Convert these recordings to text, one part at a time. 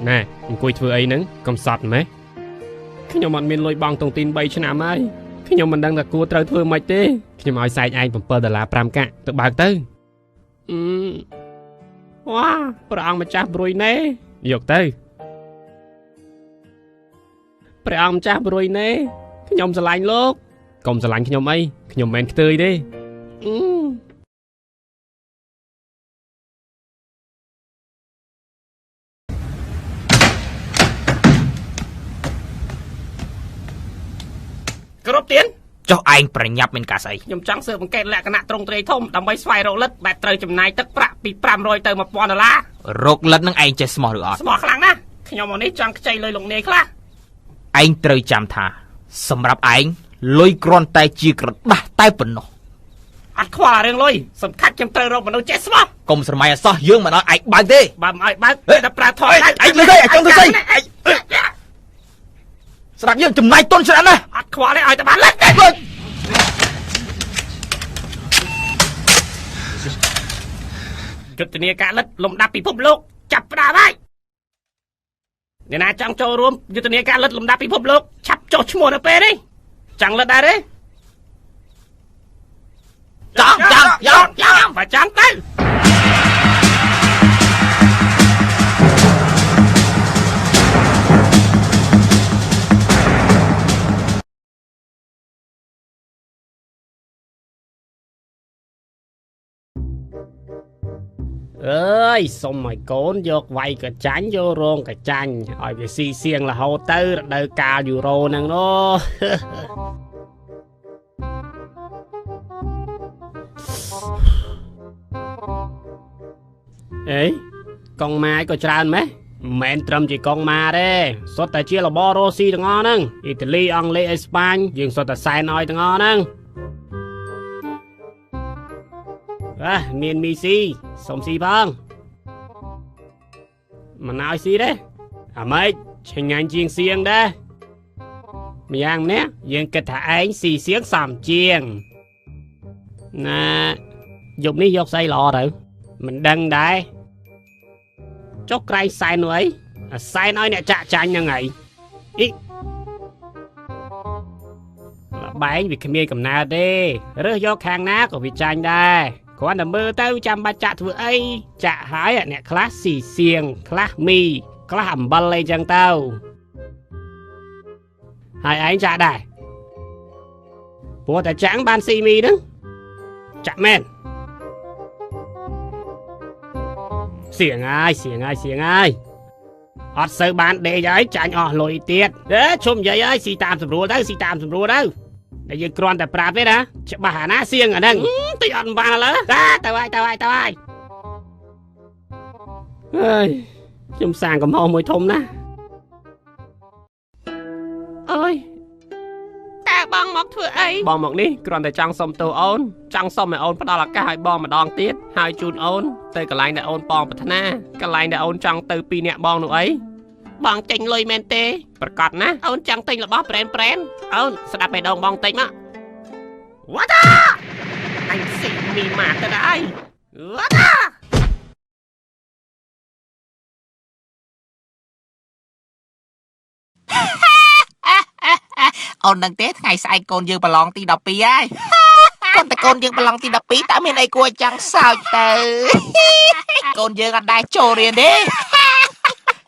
ណែអង្គុយធ្វើអីហ្នឹងកំសត់ម៉េចខ្ញុំអត់មានលុយបង់តុងទីន3ឆ្នាំហើយខ្ញុំមិនដឹងថាគួរត្រូវធ្វើម៉េចទេខ្ញុំឲ្យសែកឯង$7 5កាក់ទៅបើកទៅវ៉ាព្រះអង្គម្ចាស់ប្រួយណេយកទៅព្រះអង្គម្ចាស់ប្រួយណេខ្ញុំស្រឡាញ់លោកកុំស្រឡាញ់ខ្ញុំអីខ្ញុំមិនមែនខ្ទើយទេគ្រប់ទៀនចុះឯងប្រញាប់មានការស្អីខ្ញុំចង់ស៊ើបអង្កេតលក្ខណៈទ្រង់ទ្រាយធំដើម្បីស្វែងរកលិទ្ធបែបត្រូវចំណាយទឹកប្រាក់ពី$500ទៅ$1000រកលិទ្ធនឹងឯងចេះស្មោះឬអត់ស្មោះខ្លាំងណាស់ខ្ញុំមកនេះចង់ខ្ចីលុយលោកនាយខ្លះឯងត្រូវចាំថាសម្រាប់ឯងលុយគ្រាន់តែជាក្រដាស់តែប៉ុណ្ណោះអត់ខ្វល់រឿងលុយសំខាន់ខ្ញុំត្រូវរកមនុស្សចេះស្មោះកុំស្រមៃអសោះយើងមិនឲ្យឯងបើកទេបើមិនឲ្យបើកតែប្រើថយឯងលើទេឯងចង់ទៅស្អីស្រាប់យើងចំណាយទុនច្រើនណាស់អត់ខ្វល់ទេឲ្យតែបានលិទ្ធទេយុទ្ធនាការលិទ្ធលំដាប់ពិភពលោកចាប់ផ្ដើមហើយអ្នកណាចង់ចូលរួមយុទ្ធនាការលិទ្ធលំដាប់ពិភពលោកឆាប់ចុះឈ្មោះនៅពេលនេះចង់លិទ្ធដែរទេចង់បើចង់ទៅអើយសុំឲ្យកូនយកវាយកចាញ់យករងកចាញ់ឲ្យវាស៊ីសៀងរហូតទៅរដូវកាលយូរ៉ូហ្នឹងនោះអេកងម៉ាយក៏ច្រើនម៉េះមិនមែនត្រឹមជាកងម៉ាទេសុទ្ធតែជារបររ៉ូស៊ីទាំងអស់ហ្នឹងអ៊ីតាលីអង់គ្លេសអេស្ប៉ាញយើងសុទ្ធតែសែនឲ្យទាំងអស់ហ្នឹងមានមីស៊ីសុំស៊ីផងមិនឲ្យស៊ីទេអាម៉េចឆ្ងាញ់ជាងសៀងដែរម្យ៉ាងម្នាក់យើងគិតថាឯងស៊ីសៀងសំជាងណាយប់នេះយកស្អីល្អទៅមិនដឹងដែរចុះក្រែងសែននោះអីសែនឲ្យអ្នកចាក់ចាញ់ហ្នឹងហើយអ៊ីបែងវាគ្មានកំណើតទេរើសយកខាងណាក៏វាចាញ់ដែរគ្រាន់តែមើលទៅចាំបាច់ចាក់ធ្វើអីចាក់ហើយអ្នកខ្លះស៊ីសៀងខ្លះមីខ្លះអំបិលអីចឹងទៅហើយឯងចាក់ដែរព្រោះតែចាក់បានស៊ីមីហ្នឹងចាក់មែនសៀងហើយអត់សូវបានដេកហើយចាញ់អស់លុយទៀតជុំនិយាយហើយស៊ីតាមស្រួលទៅតែយើងគ្រាន់តែប្រាប់ទេណាច្បាស់អាណាសៀងអាហ្នឹងតិចអត់បានឥឡូវទៅហើយខ្ញុំសាងកំហុសមួយធំណាស់អើយតើបងមកធ្វើអីបងមកនេះគ្រាន់តែចង់សុំទោសអូនចង់សុំឲ្យអូនផ្ដល់ឱកាសឲ្យបងម្ដងទៀតហើយជូនអូនទៅកន្លែងដែលអូនប៉ងប្រាថ្នាកន្លែងដែលអូនចង់ទៅ2នាក់បងនោះអីបងចេញលុយមែនទេប្រកាសណាអូនចង់ទិញរបស់ប្រេនអូនស្ដាប់បេះដូងបងតិចមកវ៉ាតាអញស៊ីមីម៉ាទៅដែរវ៉ាតាអូនដឹងទេថ្ងៃស្អែកកូនយើងប្រឡងទី12ហើយគាត់តែកូនយើងប្រឡងទី12តើមានអីគួរចង់សើចទៅកូនយើងអត់ដែរចូលរៀនទេ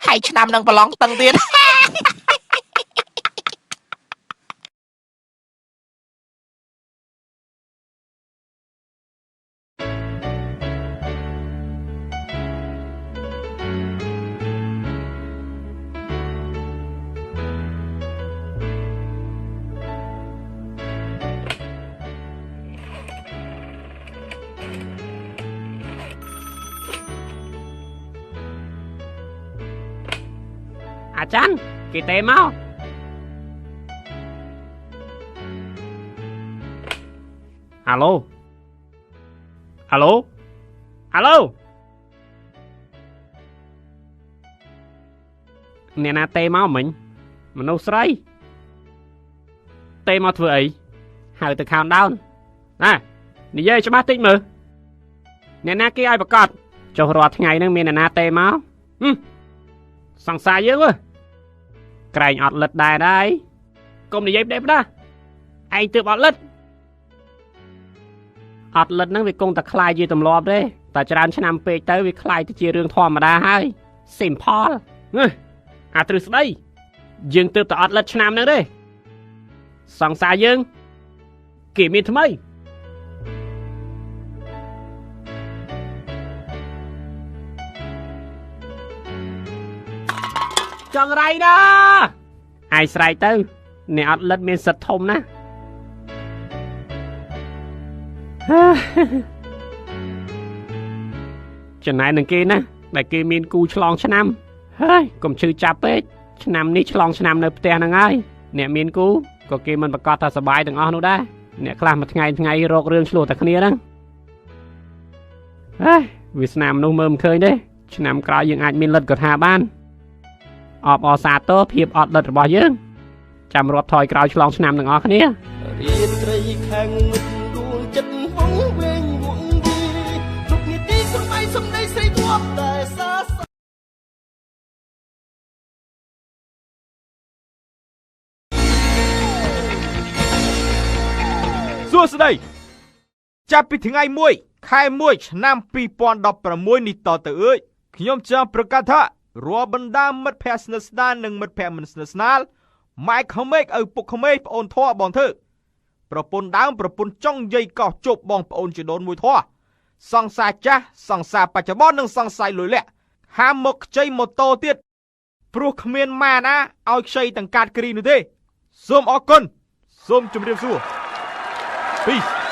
ហើយឆ្នាំនឹងប្រឡងតឹងទៀត អាចារ្យគេទេមកហាឡូអ្នកណាទេមកមិញមនុស្សស្រីទេមកធ្វើអីហ từ countdown nè đi dây cho bác tích mừ nè na kia ai bạc cọt cho rọt ngày nâng miền na tê máu sẵn xa dữ quá cày ọt lật đài đây cùng đi dây đẹp đó anh tự ọt lật nâng vì cùng ta khai dư tầm lọp đấy ta cho đàn cho nằm bê tới vì khai tới chia rương thòm mà đa hai simple từ đây dương tự ta ọt lật cho nằm nữa đấy sẵn xa dương kỷ miên thơm ấy chọnไรđó ai sai tư nè ọt lật miên sật thông ná chẳng này nâng kia ná đại kia miên cu chlong cho năm hơi cùng chư chạp ấy cho năm ní chlong cho năm nơi tè nâng ai nè miên cu có kia mình bạc cọt ta sờ bài đừng o nữa đây nè làm một ngày rột rương chluột ta kia đó Việt Nam nông mơm khơi đấy cho năm coi những anh miên lật cột hà ban ọpอสาโตเพียบอดเลิศบ่យើងចាំរាប់ថយក្រោយឆ្លងឆ្នាំទាំងអស់គ្នារៀនត្រីខាងមិត្តដួងចិត្តវងវែងវងយីទុកនីតិសំបីសំដីស្រីធ្លាប់តែសាសួស្ដីចាប់ពីថ្ងៃ1ខែ1ឆ្នាំ2016នេះតទៅអើយខ្ញុំចង់ប្រកាសថារាល់បណ្ដាមិត្តភ័ក្តិស្និទ្ធស្នាលនិងមិត្តភ័ក្តិមិនស្និទ្ធស្នាលម៉ែក្មេកឪពុកក្មេកប្អូនធွာបងធ្វើប្រពន្ធដើមប្រពន្ធចុងយាយកោះជប់បងប្អូនជីដូនមួយធွာសង្សារចាស់សង្សារបច្ចុប្បន្ននិងសង្សារលុយលាក់ហាមមកខ្ចីម៉ូតូទៀតព្រោះគ្មានម៉ាណាឲ្យខ្ចីទាំងកាតគ្រីនោះទេសូមអរគុណសូមជម្រាបសួរ Peace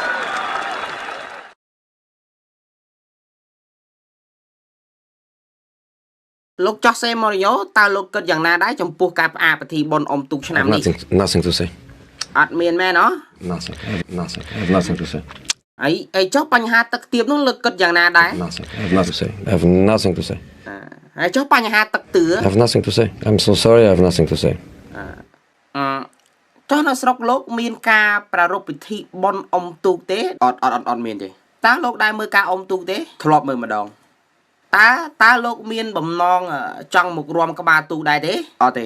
លោកចោះសេម៉ូរីយ៉ូតើលោកគិតយ៉ាងណាដែរចំពោះការផ្អាកពិធីបុណ្យអុំទូកឆ្នាំនេះ Nothing to say អត់មានមែនហ៎ Nothing I have nothing to say អីចុះបញ្ហាទឹកទាបនោះលោកគិតយ៉ាងណាដែរ Nothing I have nothing to say I have nothing to say ហើយចុះបញ្ហាទឹកទឿ I have nothing to say I'm so sorry I have nothing to say ចុះនៅស្រុកលោកមានការប្រារព្ធពិធីបុណ្យអុំទូកទេអត់មានទេតើលោកដែរមើលការអុំទូកទេធ្លាប់មើលម្ដងតើលោកមានបំណងចង់មករួមក្បាលទូកដែរទេអត់ទេ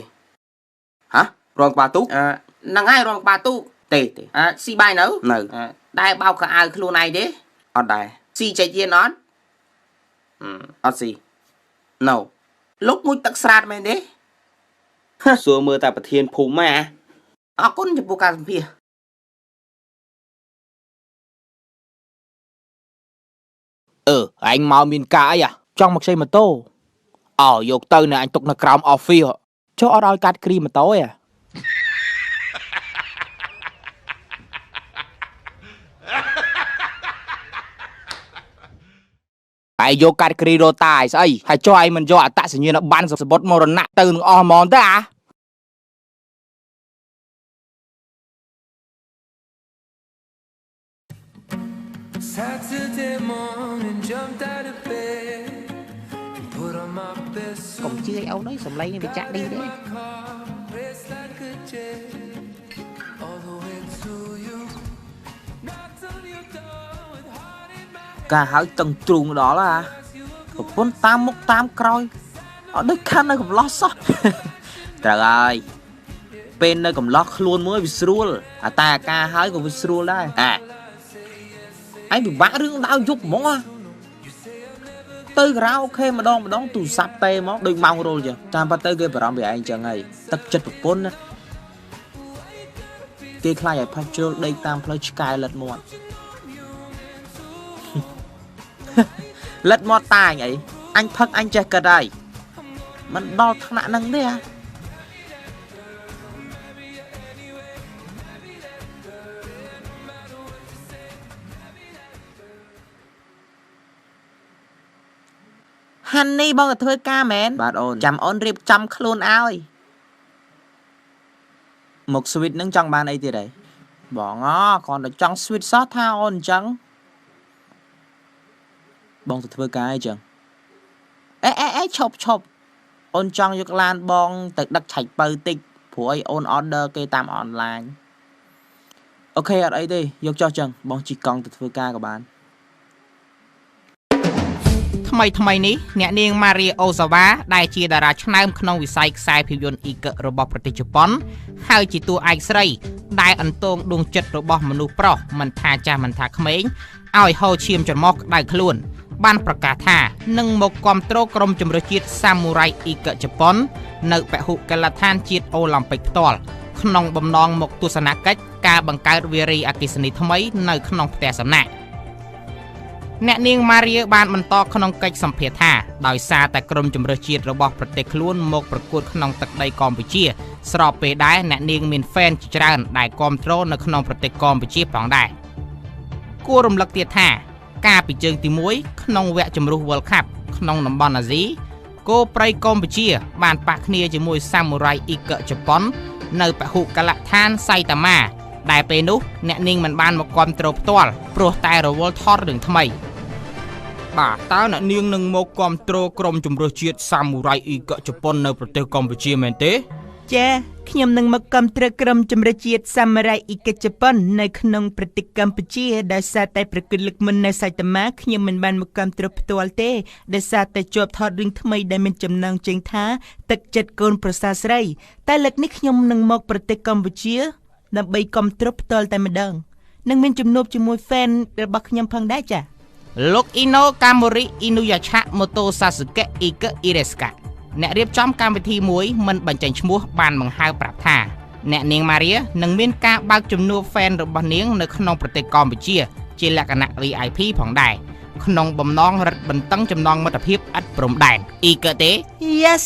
ហ៎រួមក្បាលទូកហ្នឹងហើយរួមក្បាលទូកទេស៊ីបាយនៅដែរបោកកៅអៅខ្លួនឯងទេអត់ដែរស៊ីចេញទៀតអត់អត់ស៊ី No លោកមួយទឹកស្រាតមែនទេសួរមើលតែប្រធានភូមិហ៎អរគុណចំពោះការសម្ភាសន៍ឯងមកមានការអីចង់មកខ្ចីម៉ូតូយកទៅនៅអញទុកនៅក្រោម office ចុះអត់ឲ្យកាត់គ្រីម៉ូតូទេឯងយកកាត់គ្រីរ៉ូតាឲ្យស្អីហើយចុះឯងមិនយកអត្តសញ្ញាណប័ណ្ណសម្បត្តិមរណៈទៅនឹងអស់ហ្មងទេSaturday morning jumped out of bed and put on my best suit កុំជឿឲ្យអូនអើយសំឡេងវាចាក់ឌីទេ raced like a jet all the way to you knocked on your door with heart in my ការហើយតឹងទ្រូងដល់ប្រពន្ធតាមមុខតាមក្រោយអត់ដូចខាន់នៅកំឡោះសោះត្រូវហើយពេលនៅកំឡោះខ្លួនមួយវាស្រួលតែអាការហើយក៏វាស្រួលដែរឯងពិបាករឿងដើរយប់ហ្មងទៅការ៉ាអូខេម្ដងទូរស័ព្ទទេមកដូចម៉ោងរុលចឹងតាមពិតទៅគេបារម្ភពីឯងចឹងហើយទឹកចិត្តប្រពន្ធណាគេខ្លាចឲ្យផាច់ជ្រុលដេកតាមផ្លូវឆ្កែលិតមាត់លិតមាត់តាអីអញផឹកអញចេះគិតហើយមិនដល់ថ្នាក់ហ្នឹងទេហាន់នេះបងទៅធ្វើការមែនបាទអូនចាំអូនរៀបចំខ្លួនឲ្យមកស្វីតនឹងចង់បានអីទៀតហីបងគ្រាន់តែចង់ស្វីតសោះថាអូនអញ្ចឹងបងទៅធ្វើការអីចឹងអេឈប់អូនចង់យកឡានបងទៅដឹកឆាច់បើតិចព្រោះឲ្យអូន order គេតាមអនឡាញ អូខេអត់អីទេយកចោះចឹងបងជីកង់ទៅធ្វើការក៏បាន ថ្មីនេះអ្នកនាង Maria Ozawa ដែលជាតារាឆ្នើមក្នុងវិស័យខ្សែភាពយន្តអ៊ីករបស់ប្រទេសជប៉ុនហើយជាតួឯកស្រីដែលអន្តងដួងចិត្តរបស់មនុស្សប្រុសមិនថាចាស់មិនថាក្មេងឲ្យហូរឈាមច្រមុះក្តៅខ្លួនបានប្រកាសថានឹងមកគាំទ្រក្រុមជម្រើសជាតិ Samurai អ៊ីកជប៉ុននៅពហុកីឡដ្ឋានជាតិអូឡ িম্প ិកផ្ទាល់ក្នុងបំណងមកទស្សនកិច្ចការបង្កើតវារីអគ្គិសនីថ្មីនៅក្នុងផ្ទះសំណាក់អ្នកនាង Maria បានបន្តក្នុងកិច្ចសម្ភាសន៍ថាដោយសារតែក្រុមជម្រើសជាតិរបស់ប្រទេសខ្លួនមកប្រកួតក្នុងទឹកដីកម្ពុជាស្របពេលដែរអ្នកនាងមាន fan ជាច្រើនដែលគាំទ្រនៅក្នុងប្រទេសកម្ពុជាផងដែរគួររំលឹកទៀតថាការពីជើងទី1ក្នុងវគ្គជម្រុះ World Cup ក្នុងតំបន់អាស៊ីគោព្រៃកម្ពុជាបានប៉ះគ្នាជាមួយ Samurai អ៊ីកជប៉ុននៅពហុកីឡដ្ឋានសៃតាម៉ាដែលពេលនោះអ្នកនាងមិនបានមកគាំទ្រផ្ទាល់ព្រោះតែរវល់ថតរឿងថ្មីបាទតើអ្នកនាងនឹងមកគាំទ្រក្រុមជម្រើសជាតិ Samurai អ៊ីកជប៉ុននៅប្រទេសកម្ពុជាមែនទេចាខ្ញុំនឹងមកគាំទ្រក្រុមជម្រើសជាតិ Samurai អ៊ីកជប៉ុននៅក្នុងប្រទេសកម្ពុជាដោយសារតែប្រគិតលើកមុននៅសៃតាម៉ាខ្ញុំមិនបានមកគាំទ្រផ្ទាល់ទេដោយសារតែជាប់ថតរឿងថ្មីដែលមានចំណងជើងថាទឹកចិត្តកូនប្រសាស្រីតែលើកនេះខ្ញុំនឹងមកប្រទេសកម្ពុជាដើម្បីគាំទ្រផ្ទាល់តែម្ដងនឹងមានជំនួបជាមួយ fan របស់ខ្ញុំផងដែរចាលោក Ino Kamori Inuyasha Moto Sasuke Ike Iresuka អ្នករៀបចំកម្មវិធីមួយមិនបញ្ចេញឈ្មោះបានបង្ហើបប្រាប់ថាអ្នកនាង Maria នឹងមានការបើកជំនួប fan របស់នាងនៅក្នុងប្រទេសកម្ពុជាជាលក្ខណៈ VIP ផងដែរក្នុងបំណងរឹតបន្តឹងចំណងមិត្តភាពឥតព្រំដែន Ike ទេ Yes